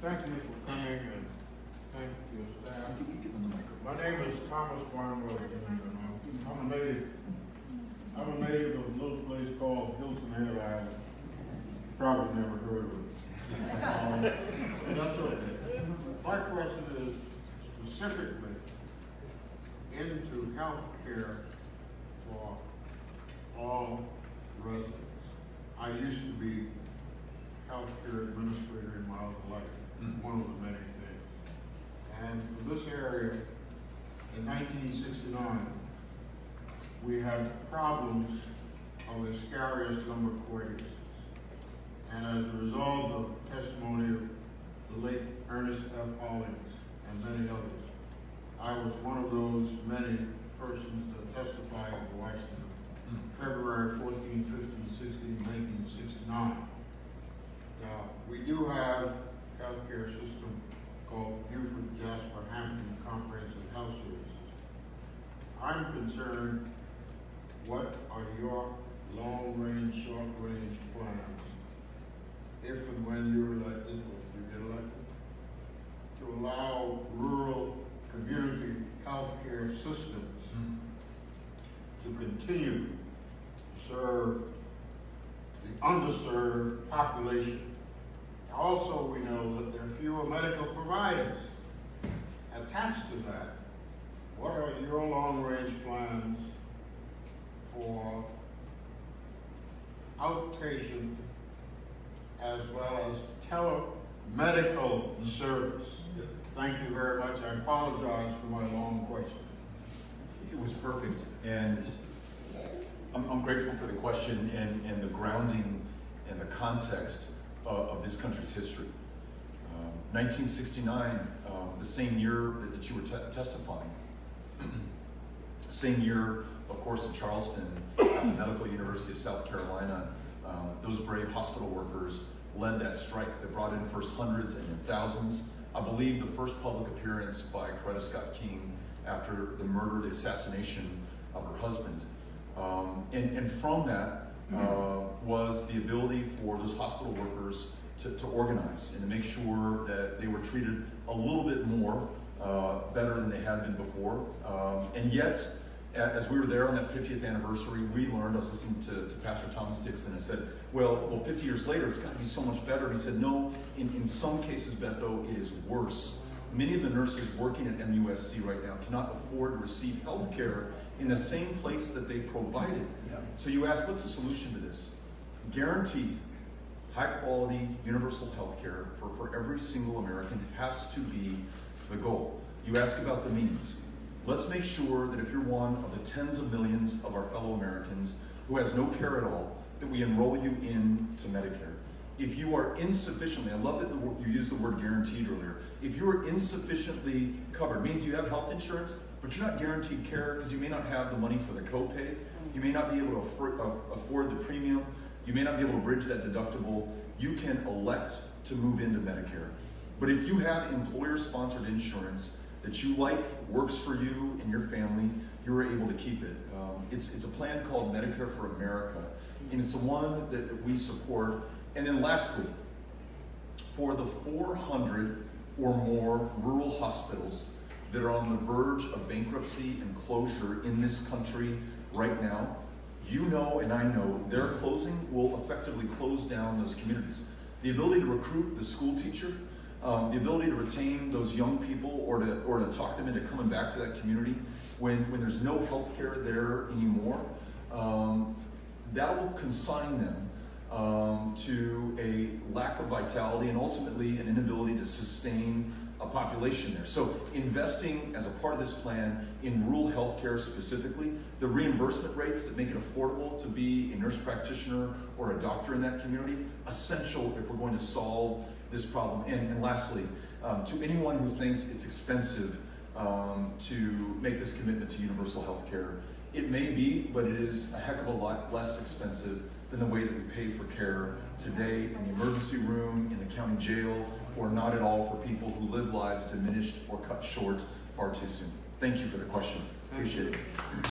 Thank you for coming and thank your staff. My name is Thomas Barnwell, and I'm a native of a little place called Hilton Head Island. Probably never heard of it. But that's okay. My question is specifically into health care for all residents. I used to be healthcare administrator in my other life, one of the many things. And for this area, in 1969, we had problems of a scariest number of cases. And as a result of testimony of the late Ernest F. Hollings and many others, I was one of those many persons that testified at Washington, February 14, 15, 16, 1969. Now, we do have a healthcare system called Beaufort, Jasper, Hampton Comprehensive Health Services. I'm concerned, what are your long-range, short-range plans, if and when you're elected, or if you get elected, to allow rural community healthcare systems to continue to serve the underserved population? Also, we know that there are fewer medical providers. Attached to that, what are your long-range plans for outpatient as well as telemedical service? Thank you very much. I apologize for my long question. It was perfect, and I'm grateful for the question and the grounding and the context of this country's history. 1969, the same year that you were testifying, same year, of course, in Charleston, at the Medical University of South Carolina, those brave hospital workers led that strike that brought in first hundreds and then thousands. I believe the first public appearance by Coretta Scott King after the murder, the assassination of her husband. And from that was the ability for those hospital workers to organize and to make sure that they were treated a little bit more better than they had been before. And yet, as we were there on that 50th anniversary, we learned, I was listening to Pastor Thomas Dixon, and I said, well, 50 years later, it's got to be so much better. And he said, no, in some cases, Beto, it is worse. Many of the nurses working at MUSC right now cannot afford to receive health care in the same place that they provided. Yeah. So you ask, what's the solution to this? Guaranteed, high-quality, universal health care for every single American has to be the goal. You ask about the means. Let's make sure that if you're one of the tens of millions of our fellow Americans who has no care at all, that we enroll you into Medicare. If you are insufficiently, I love that you used the word guaranteed earlier. If you are insufficiently covered, means you have health insurance, but you're not guaranteed care because you may not have the money for the copay, you may not be able to afford the premium, you may not be able to bridge that deductible, you can elect to move into Medicare. But if you have employer-sponsored insurance that you like, works for you and your family, you're able to keep it. It's a plan called Medicare for America, and it's the one that we support. And then lastly, for the 400 or more rural hospitals that are on the verge of bankruptcy and closure in this country right now, you know and I know their closing will effectively close down those communities. The ability to recruit the school teacher, the ability to retain those young people or to talk them into coming back to that community when there's no health care there anymore, that will consign them to a lack of vitality and ultimately an inability to sustain a population there. So investing as a part of this plan in rural healthcare specifically, the reimbursement rates that make it affordable to be a nurse practitioner or a doctor in that community, essential if we're going to solve this problem. And lastly, to anyone who thinks it's expensive to make this commitment to universal health care, it may be, but it is a heck of a lot less expensive than the way that we pay for care today in the emergency room, in the county jail, or not at all for people who live lives diminished or cut short far too soon. Thank you for the question. Appreciate it.